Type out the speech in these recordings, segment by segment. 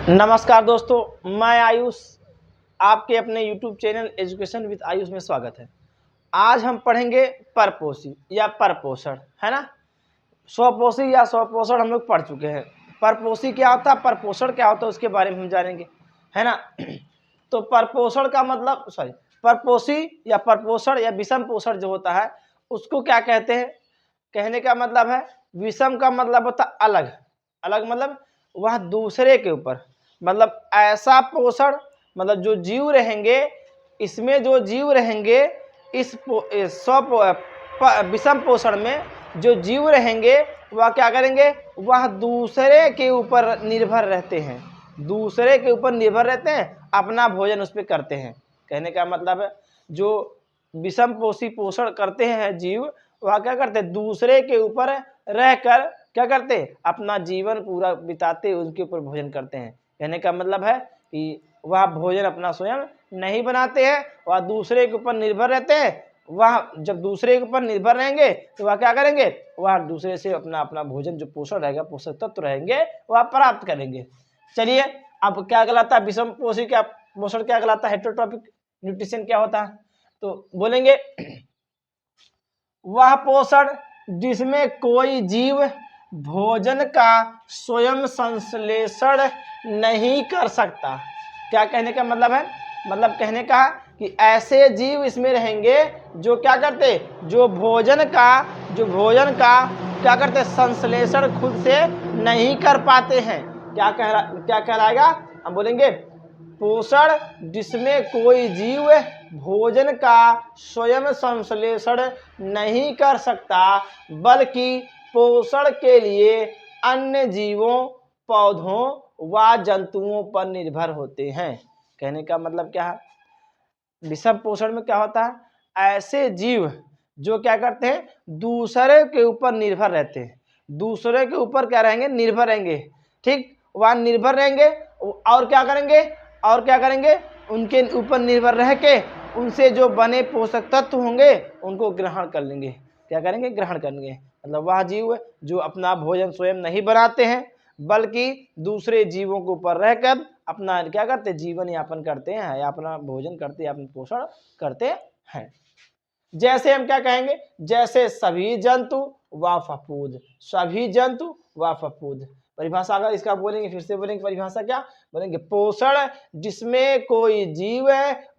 नमस्कार दोस्तों, मैं आयुष आपके अपने YouTube channel education with Ayush में स्वागत है। आज हम पढ़ेंगे परपोषी या परपोषण, है ना। स्वपोषी या स्वपोषण हम लोग पढ़ चुके हैं। परपोषी क्या होता है, परपोषण क्या होता है, उसके बारे में हम जानेंगे, है ना। तो परपोषण का मतलब परपोषी या परपोषण या विषम पोषण जो होता है उसको क्या कहते हैं। कहने का मतलब है, विषम का मतलब होता है अलग, अलग मतलब वह दूसरे के ऊपर, मतलब ऐसा पोषण, मतलब जो जीव रहेंगे, इसमें जो जीव रहेंगे इस विषम पोषण में जो जीव रहेंगे वह क्या करेंगे, वह दूसरे के ऊपर निर्भर रहते हैं, दूसरे के ऊपर निर्भर रहते हैं, अपना भोजन उस पर करते हैं। कहने का मतलब है जो विषम पोषी पोषण करते हैं जीव, वह क्या करते हैं, दूसरे के ऊपर रहकर क्या करते हैं, अपना जीवन पूरा बिताते उनके ऊपर भोजन करते हैं। कहने का मतलब है कि वह भोजन अपना स्वयं नहीं बनाते हैं, वह दूसरे के ऊपर निर्भर रहते हैं। वह जब दूसरे के ऊपर निर्भर रहेंगे तो वह क्या करेंगे, वह दूसरे से अपना अपना भोजन जो पोषण रहेगा, पोषक तत्व रहेंगे, वह प्राप्त करेंगे। चलिए, अब क्या कहलाता है विषम पोषी, क्या पोषण क्या कहलाता है, हेटेरोट्रॉपिक न्यूट्रिशन क्या होता है, तो बोलेंगे वह पोषण जिसमें कोई जीव भोजन का स्वयं संश्लेषण नहीं कर सकता। क्या कहने का मतलब है, मतलब कहने का कि ऐसे जीव इसमें रहेंगे जो क्या करते, जो भोजन का क्या करते, संश्लेषण खुद से नहीं कर पाते हैं। क्या कहलाएगा, हम बोलेंगे पोषण जिसमें कोई जीव भोजन का स्वयं संश्लेषण नहीं कर सकता, बल्कि पोषण के लिए अन्य जीवों, पौधों व जंतुओं पर निर्भर होते हैं। कहने का मतलब क्या है, विषम पोषण में क्या होता है, ऐसे जीव जो क्या करते हैं, दूसरे के ऊपर निर्भर रहते हैं, दूसरे के ऊपर क्या रहेंगे, निर्भर रहेंगे, ठीक, वह निर्भर रहेंगे और क्या करेंगे, उनके ऊपर निर्भर रह के उनसे जो बने पोषक तत्व होंगे उनको ग्रहण कर लेंगे। क्या करेंगे, ग्रहण करेंगे। मतलब वह जीव जो अपना भोजन स्वयं नहीं बनाते हैं, बल्कि दूसरे जीवों के ऊपर रहकर अपना क्या करते, जीवन यापन करते हैं, या अपना भोजन करते हैं, अपना पोषण करते हैं। जैसे हम क्या कहेंगे, जैसे सभी जंतु व फफूद, सभी जंतु व फफूद। परिभाषा अगर इसका बोलेंगे, फिर से बोलेंगे परिभाषा, क्या बोलेंगे, पोषण जिसमें कोई जीव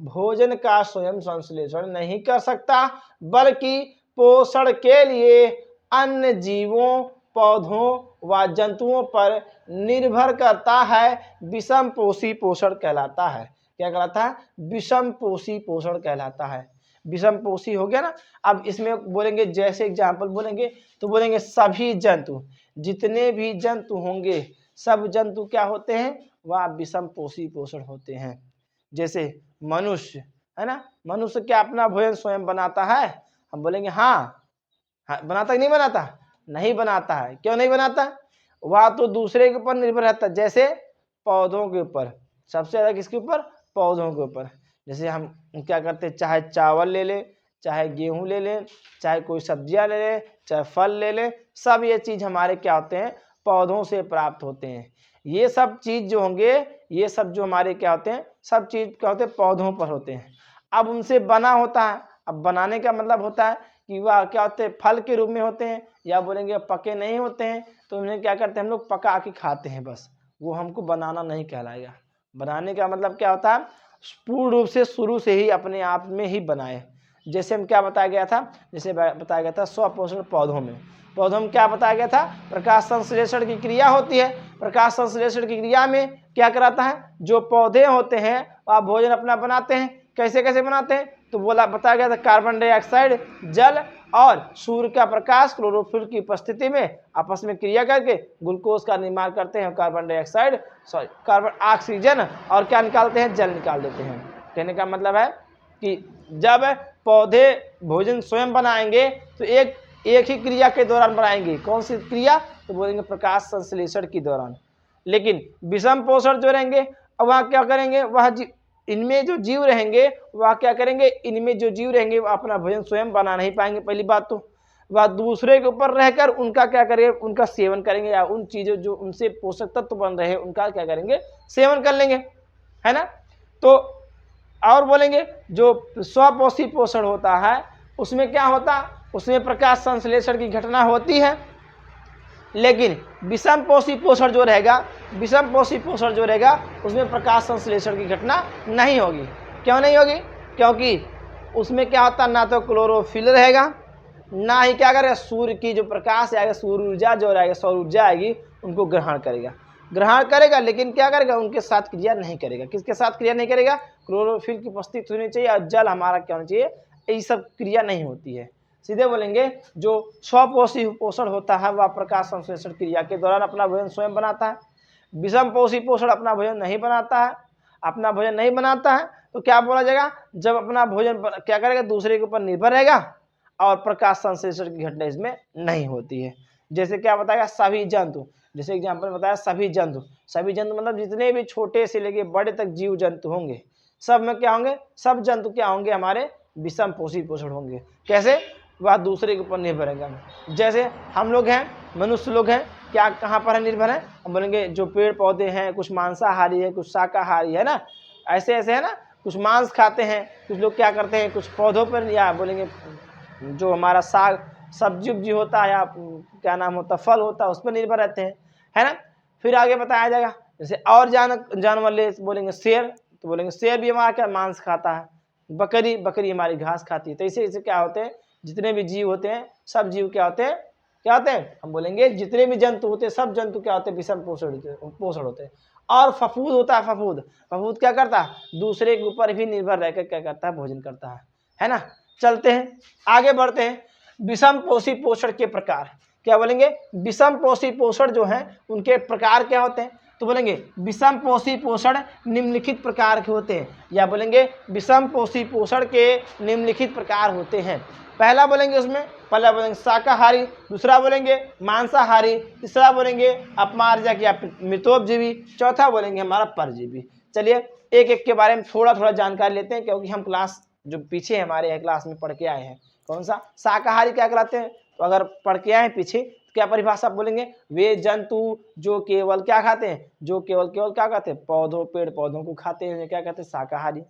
भोजन का स्वयं संश्लेषण नहीं कर सकता, बल्कि पोषण के लिए अन्य जीवों, पौधों व जंतुओं पर निर्भर करता है, विषम पोषी पोषण कहलाता है। क्या कहलाता है, विषम पोषी पोषण कहलाता है। विषम पोषी हो गया ना। अब इसमें बोलेंगे, जैसे एग्जाम्पल बोलेंगे तो बोलेंगे सभी जंतु, जितने भी जंतु होंगे सब जंतु क्या होते हैं, वह विषम पोषी पोषण होते हैं। जैसे मनुष्य, है ना, मनुष्य क्या अपना भोजन स्वयं बनाता है, हम बोलेंगे हाँ, बनाता कि नहीं बनाता, नहीं बनाता है। क्यों नहीं बनाता, वह तो दूसरे के ऊपर निर्भर रहता है। जैसे पौधों के ऊपर, सबसे ज्यादा किसके ऊपर, पौधों के ऊपर। जैसे हम क्या करते हैं, चाहे चावल ले लें, चाहे गेहूं ले लें, चाहे कोई सब्जियां ले लें, चाहे फल ले लें, सब ये चीज हमारे क्या होते हैं, पौधों से प्राप्त होते हैं। ये सब चीज जो होंगे, ये सब जो हमारे क्या होते हैं, सब चीज क्या होते हैं, पौधों पर होते हैं। अब उनसे बना होता है। अब बनाने का मतलब होता है कि वह क्या होते हैं, फल के रूप में होते हैं, या बोलेंगे पके नहीं होते हैं, तो उन्हें क्या करते हैं, हम लोग पका के खाते हैं बस, वो हमको बनाना नहीं कहलाएगा। बनाने का मतलब क्या होता है, पूर्ण रूप से शुरू से ही अपने आप में ही बनाए। जैसे हम क्या बताया गया था, जैसे बताया गया था स्वपोषण पौधों में क्या बताया गया था, प्रकाश संश्लेषण की क्रिया होती है। प्रकाश संश्लेषण की क्रिया में क्या कराता है, जो पौधे होते हैं वह भोजन अपना बनाते हैं। कैसे कैसे बनाते हैं, तो बताया गया था, कार्बन डाइऑक्साइड, जल और सूर्य का प्रकाश, क्लोरोफिल की उपस्थिति में आपस में क्रिया करके ग्लूकोज का निर्माण करते हैं, कार्बन ऑक्सीजन और क्या निकालते हैं, जल निकाल देते हैं। कहने का मतलब है कि जब पौधे भोजन स्वयं बनाएंगे तो एक ही क्रिया के दौरान बनाएंगे। कौन सी क्रिया, तो बोलेंगे प्रकाश संश्लेषण के दौरान। लेकिन विषम पोषण जो रहेंगे, वह क्या करेंगे, वह इनमें जो जीव रहेंगे वह क्या करेंगे, इनमें जो जीव रहेंगे वह अपना भोजन स्वयं बना नहीं पाएंगे। पहली बात तो वह दूसरे के ऊपर रहकर उनका क्या करेंगे, उनका सेवन करेंगे, या उन चीज़ों जो उनसे पोषक तत्व बन रहे हैं उनका क्या करेंगे, सेवन कर लेंगे, है ना। तो और बोलेंगे जो स्वपोषी पोषण होता है उसमें क्या होता, उसमें प्रकाश संश्लेषण की घटना होती है, लेकिन विषम पोषी पोषण जो रहेगा, विषम पोषी पोषण जो रहेगा उसमें प्रकाश संश्लेषण की घटना नहीं होगी। क्यों नहीं होगी? क्योंकि उसमें क्या होता, ना तो क्लोरोफिल रहेगा, ना ही क्या करेगा, सूर्य की जो प्रकाश आएगा, सूर्य ऊर्जा जो रहेगा, सौर ऊर्जा आएगी उनको ग्रहण करेगा, लेकिन क्या करेगा, उनके साथ क्रिया नहीं करेगा। किसके साथ क्रिया नहीं करेगा? क्लोरोफिल की उपस्थिति होनी चाहिए और जल हमारा क्या होना चाहिए, ये सब क्रिया नहीं होती है। सीधे बोलेंगे जो स्वपोषी पोषण होता है वह प्रकाश संश्लेषण क्रिया के दौरान अपना भोजन स्वयं बनाता है। विषम पोषी पोषण अपना भोजन नहीं बनाता है, अपना भोजन नहीं बनाता है, तो क्या बोला जाएगा, जब अपना भोजन क्या करेगा, दूसरे के ऊपर निर्भर रहेगा और प्रकाश संश्लेषण की घटना इसमें नहीं होती है। जैसे क्या बताएगा, सभी जंतु, जैसे एग्जाम्पल बताया सभी जंतु मतलब जितने भी छोटे से लेके बड़े तक जीव जंतु होंगे सब में क्या होंगे, सब जंतु क्या होंगे, हमारे विषम पोषी पोषण होंगे। कैसे? वह दूसरे के ऊपर निर्भर रहेगा। जैसे हम लोग हैं, मनुष्य लोग हैं, क्या कहाँ पर है निर्भर है, हम बोलेंगे जो पेड़ पौधे हैं, कुछ मांसाहारी है, कुछ शाकाहारी है ना, ऐसे ऐसे है ना, कुछ मांस खाते हैं, कुछ लोग क्या करते हैं, कुछ पौधों पर, या बोलेंगे जो हमारा साग सब्जी उब्जी होता है या क्या नाम होता, फल होता है, उस पर निर्भर रहते हैं, है ना। फिर आगे बताया जाएगा, जैसे और जानवर ले, बोलेंगे शेर, तो बोलेंगे शेर भी हमारा क्या मांस खाता है, बकरी हमारी घास खाती है। तो ऐसे क्या होते हैं, जितने भी जीव होते हैं सब जीव क्या होते हैं, हम बोलेंगे जितने भी जंतु होते हैं सब जंतु क्या होते हैं, विषम पोषण होते हैं। और फफूद होता है, फफूद क्या करता है, दूसरे के ऊपर भी निर्भर रहकर क्या करता है, भोजन करता है ना। चलते हैं आगे बढ़ते हैं, विषम पोषी पोषण के प्रकार क्या बोलेंगे, विषम पोषी पोषण जो है उनके प्रकार क्या होते हैं, तो बोलेंगे विषम पोषी पोषण निम्नलिखित प्रकार के होते हैं, या बोलेंगे विषम पोषी पोषण के निम्नलिखित प्रकार होते हैं। पहला बोलेंगे उसमें, पहला बोलेंगे शाकाहारी, दूसरा बोलेंगे मांसाहारी, तीसरा बोलेंगे अपमार्जक या मृतोपजीवी, चौथा बोलेंगे हमारा परजीवी। चलिए एक एक के बारे में थोड़ा थोड़ा जानकारी लेते हैं, क्योंकि हम क्लास जो पीछे हमारे क्लास में पढ़ के आए हैं, कौन सा शाकाहारी क्या कहलाते हैं, तो अगर पढ़ के आए पीछे तो क्या परिभाषा बोलेंगे, वे जंतु जो केवल क्या खाते हैं, जो केवल क्या खाते हैं, पेड़ पौधों को खाते हैं, क्या कहते हैं, शाकाहारी।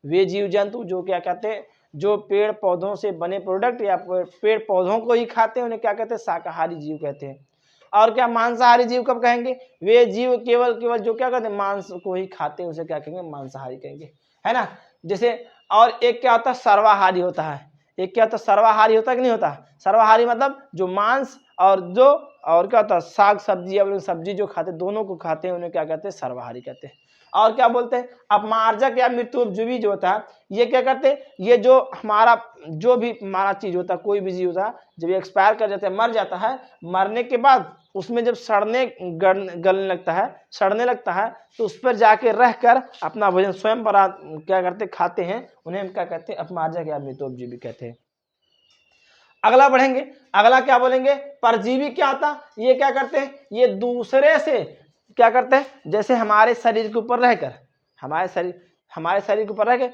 वे जीव जंतु जो क्या कहते हैं, जो पेड़ पौधों से बने प्रोडक्ट या पेड़ पौधों को ही खाते हैं, उन्हें क्या कहते हैं, शाकाहारी जीव कहते हैं। और क्या मांसाहारी जीव कब कहेंगे, वे जीव केवल जो क्या कहते हैं, मांस को ही खाते हैं, उसे क्या कहेंगे, मांसाहारी कहेंगे, है ना। जैसे और एक क्या होता है, सर्वाहारी होता है, एक क्या होता है, सर्वाहारी होता है कि नहीं होता, सर्वाहारी मतलब जो मांस और क्या होता है, साग सब्जी या सब्जी जो खाते दोनों को खाते हैं, उन्हें क्या कहते हैं, सर्वाहारी कहते हैं। और क्या बोलते हैं, अपमार्जक या मृत्युपजीवी जो होता है, ये क्या करते हैं, ये जो भी हमारा चीज होता है, कोई भी जीव होता है, जब ये एक्सपायर कर जाता है, मर जाता है, मरने के बाद उसमें जब गलने लगता है, तो उस पर जाके रहकर अपना भोजन स्वयं क्या करते, खाते हैं, उन्हें हम क्या कहते हैं, अपमार्जक या मृतोपजीवी कहते हैं। अगला बढ़ेंगे, अगला क्या बोलेंगे, परजीवी क्या होता, ये क्या करते हैं, ये दूसरे से क्या करते हैं, जैसे हमारे शरीर के ऊपर रहकर, हमारे शरीर के ऊपर रह के,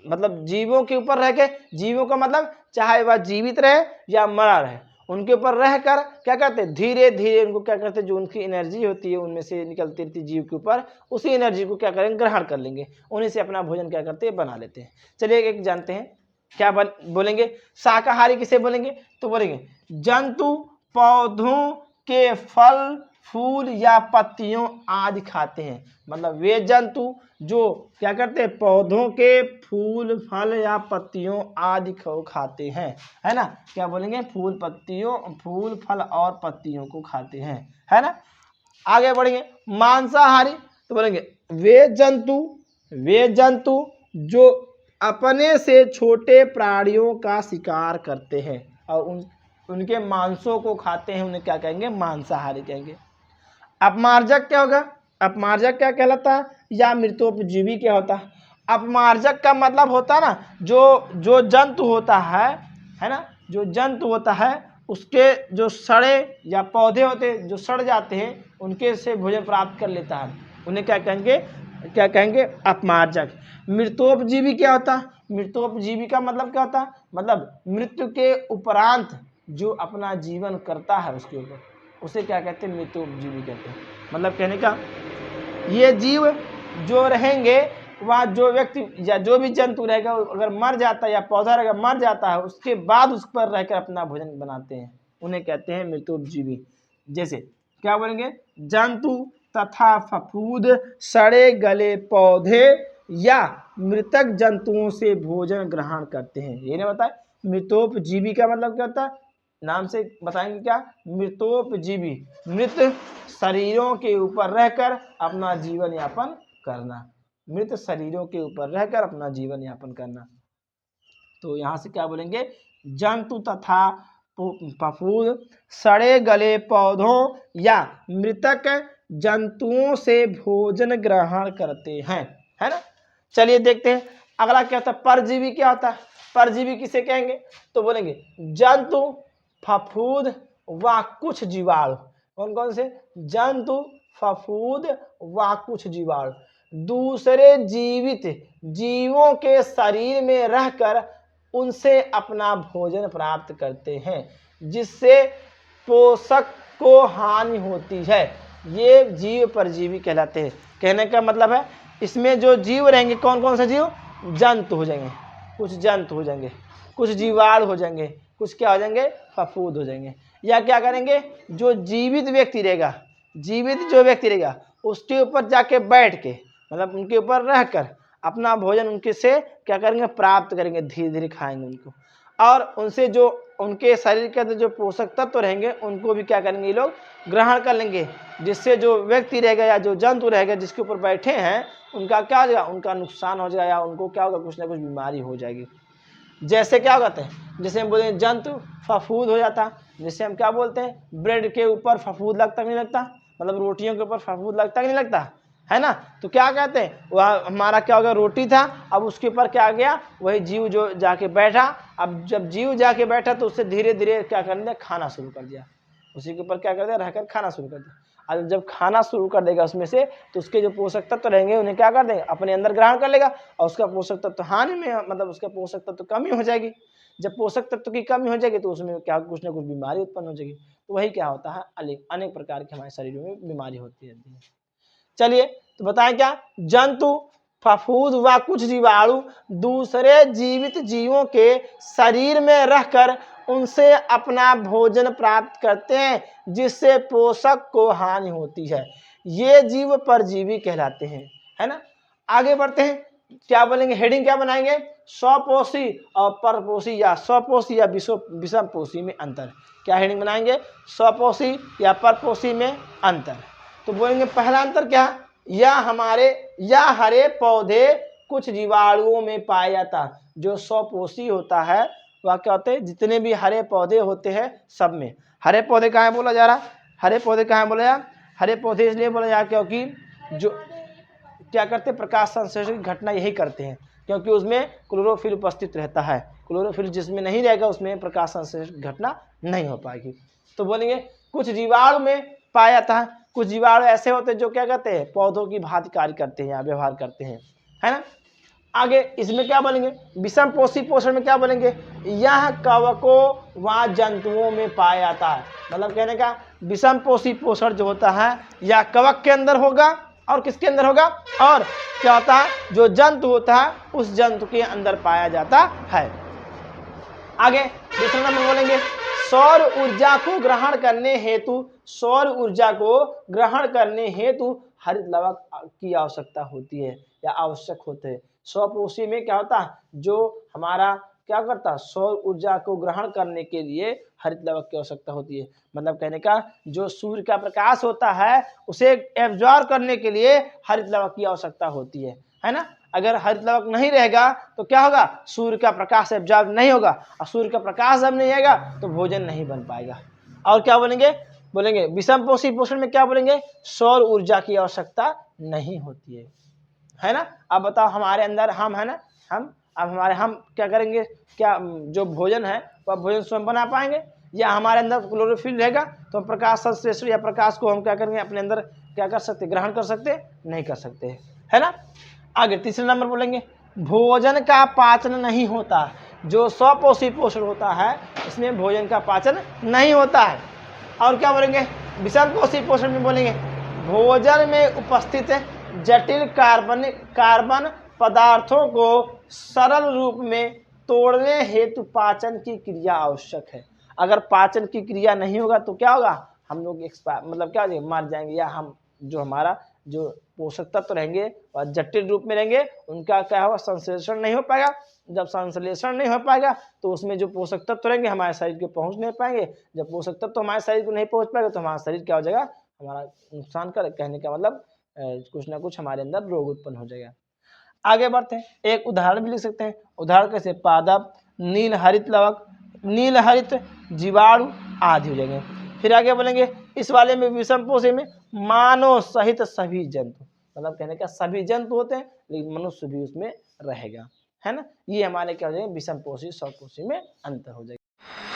मतलब जीवों के ऊपर रह के, जीवों का मतलब चाहे वह जीवित रहे या मरा रहे, उनके ऊपर रहकर क्या करते हैं, धीरे धीरे उनको क्या करते हैं, जो उनकी एनर्जी होती है उनमें से निकलती रहती जीव के ऊपर, उसी एनर्जी को क्या करेंगे, ग्रहण कर लेंगे, उन्हीं से अपना भोजन क्या करते हैं, बना लेते हैं। चलिए एक जानते हैं, क्या बोलेंगे, शाकाहारी किसे बोलेंगे, तो बोलेंगे जंतु पौधों के फल फूल या पत्तियों आदि खाते हैं, मतलब वे जंतु जो क्या करते हैं, पौधों के फूल फल या पत्तियों आदि को खाते हैं, है ना। क्या बोलेंगे, फूल फल और पत्तियों को खाते हैं, है ना। आगे बढ़ेंगे, मांसाहारी, तो बोलेंगे वे जंतु जो अपने से छोटे प्राणियों का शिकार करते हैं और उनके मांसों को खाते हैं, उन्हें क्या कहेंगे, मांसाहारी कहेंगे। अपमार्जक क्या होगा, अपमार्जक क्या कहलाता है, या मृतोपजीवी क्या होता है। अपमार्जक का मतलब होता है ना, जो जंतु होता है ना, जो जंतु होता है उसके जो सड़े या पौधे होते हैं जो सड़ जाते हैं, उनके से भोजन प्राप्त कर लेता है, उन्हें क्या कहेंगे, अपमार्जक। मृतोपजीवी क्या होता है, मृतोपजीवी का मतलब क्या होता है, मतलब मृत्यु के उपरांत जो अपना जीवन करता है उसके ऊपर, उसे क्या कहते हैं, मृतोपजीवी कहते हैं। मतलब कहने का ये जीव जो रहेंगे, वह जो व्यक्ति या जो भी जंतु रहेगा अगर मर जाता है या पौधा रहेगा मर जाता है, उसके बाद उस पर रहकर अपना भोजन बनाते हैं, उन्हें कहते हैं मृतोपजीवी। जैसे क्या बोलेंगे, जंतु तथा फफूद सड़े गले पौधे या मृतक जंतुओं से भोजन ग्रहण करते हैं। ये नहीं बताए मृतोपजीवी का मतलब क्या होता है, नाम से बताएंगे क्या, मृतोपजीवी, मृत शरीरों के ऊपर रहकर अपना जीवन यापन करना, मृत शरीरों के ऊपर रहकर अपना जीवन यापन करना। तो यहाँ से क्या बोलेंगे, जंतु तथा फफूद सड़े गले पौधों या मृतक जंतुओं से भोजन ग्रहण करते हैं, है ना। चलिए देखते हैं अगला क्या होता है, परजीवी क्या होता है। परजीवी किसे कहेंगे, तो बोलेंगे जंतु फफूद व कुछ जीवाणु। कौन कौन से, जंतु फफूद व कुछ जीवाणु दूसरे जीवित जीवों के शरीर में रहकर उनसे अपना भोजन प्राप्त करते हैं, जिससे पोषक को हानि होती है। ये जीव परजीवी कहलाते हैं। कहने का मतलब है इसमें जो जीव रहेंगे, कौन कौन से जीव, जंतु हो जाएंगे, कुछ जंतु हो जाएंगे, कुछ जीवाणु हो जाएंगे, कुछ क्या हो जाएंगे, फफूद हो जाएंगे। या क्या करेंगे, जो जीवित व्यक्ति रहेगा, जीवित जो व्यक्ति रहेगा उसके ऊपर जाके बैठ के, मतलब उनके ऊपर रहकर अपना भोजन उनके से क्या करेंगे, प्राप्त करेंगे, धीरे धीरे खाएंगे उनको, और उनसे जो उनके शरीर के अंदर जो पोषक तत्व रहेंगे उनको भी क्या करेंगे, ये लोग ग्रहण कर लेंगे, जिससे जो व्यक्ति रहेगा या जो जंतु रहेगा जिसके ऊपर बैठे हैं उनका क्या हो जाएगा, उनका नुकसान हो जाएगा, या उनको क्या होगा, कुछ ना कुछ बीमारी हो जाएगी। जैसे क्या होता है, जैसे हम बोलते हैं जंतु फफूद हो जाता, जैसे हम क्या बोलते हैं, ब्रेड के ऊपर फफूद लगता कि नहीं लगता, मतलब रोटियों के ऊपर फफूद लगता कि नहीं लगता, है ना। तो क्या कहते हैं, वह हमारा क्या हो गया, रोटी था, अब उसके ऊपर क्या आ गया, वही जीव जो जाके बैठा। अब जब जीव जाके बैठा तो उससे धीरे धीरे क्या कर दिया, खाना शुरू कर दिया, उसी के ऊपर क्या कर दिया, रहकर खाना शुरू कर दिया। और जब खाना शुरू कर देगा उसमें से, तो उसके जो पोषक तत्व रहेंगे उन्हें क्या कर देंगे, अपने अंदर ग्रहण कर लेगा, और उसका पोषक तत्व हानि में, मतलब उसका पोषक तत्व कमी हो जाएगी। जब पोषक तत्व की कमी हो जाएगी तो उसमें क्या, कुछ ना कुछ बीमारी उत्पन्न हो जाएगी। तो वही क्या होता है, अनेक प्रकार की हमारे शरीरों में बीमारी होती रहती है। चलिए तो बताएं क्या, जंतु फफूद व कुछ जीवाणु दूसरे जीवित जीवों के शरीर में रहकर उनसे अपना भोजन प्राप्त करते हैं, जिससे पोषक को हानि होती है। ये जीव परजीवी कहलाते हैं, है ना। आगे बढ़ते हैं, क्या बोलेंगे, हेडिंग क्या बनाएंगे, स्वपोषी और परपोषी या स्वपोषी या विषमपोषी में अंतर। क्या हेडिंग बनाएंगे, स्वपोषी या परपोषी में अंतर। तो बोलेंगे पहला अंतर क्या, या हरे पौधे कुछ जीवाणुओं में पाया जाता। जो स्वपोषी होता है वह क्या होते हैं, जितने भी हरे पौधे होते हैं सब में, हरे पौधे कहाँ बोला जा रहा, हरे पौधे कहाँ बोला जा, हरे पौधे इसलिए बोला जा क्योंकि जो क्या करते हैं, प्रकाश संश्लेषण की घटना यही करते हैं, क्योंकि उसमें क्लोरोफिल उपस्थित रहता है। क्लोरोफिल जिसमें नहीं रहेगा उसमें प्रकाश संश्लेषण घटना नहीं हो पाएगी। तो बोलेंगे कुछ जीवाणु में पाया जाता है, कुछ जीवाणु ऐसे होते हैं जो क्या करते हैं, पौधों की भांति कार्य करते हैं या व्यवहार करते हैं, है ना। आगे इसमें क्या बोलेंगे, विषम पोषी पोषण में क्या बोलेंगे, यह कवकों व जंतुओं में पाया जाता है। मतलब कहने का विषम पोषी पोषण जो होता है या कवक के अंदर होगा और किसके अंदर होगा, और क्या होता है, जो जंतु होता है उस जंतु के अंदर पाया जाता है। आगे दूसरा नंबर बोलेंगे, सौर ऊर्जा को ग्रहण करने हेतु, सौर ऊर्जा को ग्रहण करने हेतु हरित लवक की आवश्यकता होती है या आवश्यक होते हैं। स्वपोषी में क्या होता है, जो हमारा क्या करता है, सौर ऊर्जा को ग्रहण करने के लिए हरित लवक की आवश्यकता होती है। मतलब कहने का जो सूर्य का प्रकाश होता है उसे एब्जॉर्ब करने के लिए हरित लवक की आवश्यकता होती है ना। अगर हरित लवक नहीं रहेगा तो क्या होगा, सूर्य का प्रकाश एब्जॉर्ब नहीं होगा, और सूर्य का प्रकाश जब नहीं आएगा तो भोजन नहीं बन पाएगा। और क्या बोलेंगे, बोलेंगे विषम पोषी पोषण में क्या बोलेंगे, सौर ऊर्जा की आवश्यकता नहीं होती है ना। अब बताओ हमारे अंदर हम है ना, हम क्या करेंगे, क्या जो भोजन है वह भोजन स्वयं बना पाएंगे, या हमारे अंदर क्लोरोफिल रहेगा तो प्रकाश संश्लेषण या प्रकाश को हम क्या करेंगे, अपने अंदर क्या कर सकते, ग्रहण कर सकते नहीं कर सकते, है ना। आगे तीसरे नंबर बोलेंगे, भोजन का पाचन नहीं होता जो स्वपोषी पोषण होता है इसमें भोजन का पाचन नहीं होता है। और क्या बोलेंगे, विषम पोषी पोषण में बोलेंगे भोजन में उपस्थित जटिल कार्बन पदार्थों को सरल रूप में तोड़ने हेतु पाचन की क्रिया आवश्यक है। अगर पाचन की क्रिया नहीं होगा तो क्या होगा, हम लोग मतलब क्या हो जाएंगे, मर जाएंगे, या हम जो हमारा जो पोषक तत्व रहेंगे और जटिल रूप में रहेंगे उनका क्या होगा, संश्लेषण नहीं हो पाएगा। जब संश्लेषण नहीं हो पाएगा तो उसमें जो पोषक तत्व रहेंगे हमारे शरीर के पहुंच नहीं पाएंगे। जब पोषक तत्व हमारे शरीर को नहीं पहुंच पाएगा तो हमारा शरीर क्या हो जाएगा, हमारा नुकसान कर, कहने का मतलब कुछ ना कुछ हमारे अंदर रोग उत्पन्न हो जाएगा। आगे बढ़ते हैं, एक उदाहरण भी लिख सकते हैं। उदाहरण कैसे, पादप, नील हरित लवक, नील हरित जीवाणु आदि हो जाएंगे। फिर आगे बोलेंगे इस वाले में विषम पोषी में मानव सहित सभी जंतु, मतलब कहने का सभी जंतु होते हैं लेकिन मनुष्य भी उसमें रहेगा, है ना। ये हमारे क्या हो जाएगा, विषम पोषी स्वपोषी में अंतर हो जाएगा।